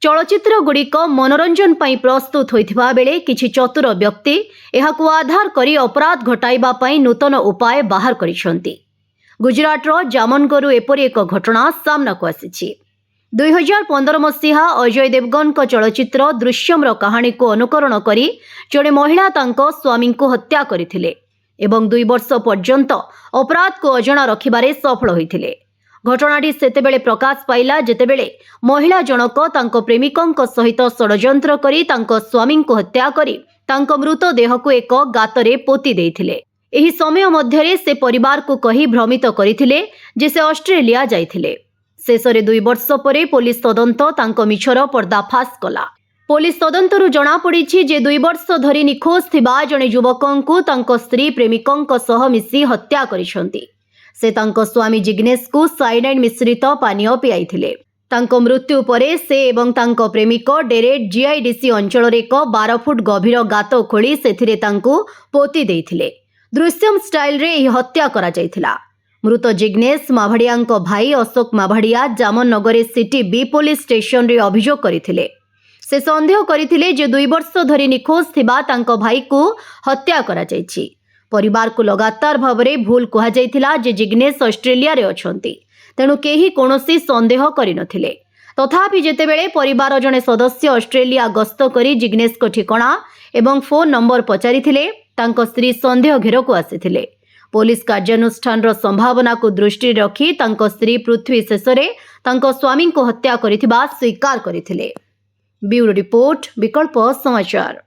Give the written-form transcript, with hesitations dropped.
चलचित्र गुड़िक मनोरंजन पई प्रस्तुत होइथिबा बेले किछि चतुर व्यक्ति एहाकु आधार करी अपराध घटाइबा पई नूतन उपाय बाहर करिसंती। गुजरातर जामनगरु एपरि एक घटना सामना को आसीछि। 2015 मसीहा अजय देवगन को चलचित्र दृश्यम कहानी को अनुकरण करी जड़े महिला तांको स्वामी को हत्या करथिले एवं 2 वर्ष पर्यंत अपराध को अजणा रखिबारे सफल होइथिले। घटनाटी सेतेबेले प्रकाश पाइला जेतेबेले महिला जनक तांको प्रेमिकंक सहित षडयंत्र करी तांको स्वामी को हत्या करी तांको मृतदेह को एक गातरे पोती देइथिले। एही समय मध्यरे से परिवार को कही भ्रमित करिथिले जे से ऑस्ट्रेलिया जाइथिले। शेषरे 2 वर्ष परे पुलिस तदंत तांको मिछर पर्दाफाश कला। पुलिस तदंतरु जना पड़िछि जे 2 वर्ष धरी निखोज थिबा जणे युवकंकु तांको स्त्री प्रेमिकंक सह मिसी हत्या करिसंती। से तांको स्वामी जिग्नेश को साइनाइड मिश्रित पानीय पियाइथिले। तांको मृत्यु परे से एवं तांको प्रेमिक डेरेट जीआईडीसी अंचल रे एक 12 फुट गभीर गात खोली सेथिरे तांको पोती देइथिले। दृश्यम स्टाइल रे एही हत्या करा जाइथिला। मृत जिग्नेश माभाडियाଙ୍କ भाई Ashok Mabhadia Jamnagar city B police station रे अभियोग करिथिले। से संदेह करिथिले जे 2 वर्ष धरी निखोज थिबा तांको भाई को हत्या करा जाइछि। परिवार को लगातार भावरे भूल कहा जाइथिला जे जिग्नेश ऑस्ट्रेलिया रे अछंती, तेणु केही कोनोसी संदेह करि नथिले। तथापि जेतेबेले परिवार जने सदस्य ऑस्ट्रेलिया गस्त करी जिग्नेश को ठिकाना एवं फोन नंबर पचारिथिले तांको स्त्री संदेह घेर को आसीथिले। पुलिस कार्यानुष्ठान रो संभावना को दृष्टि रखी तांको स्त्री पृथ्वी शेषरे तांको स्वामी को हत्या करिथिबा स्वीकार करिथिले। ब्यूरो रिपोर्ट विकल्प समाचार।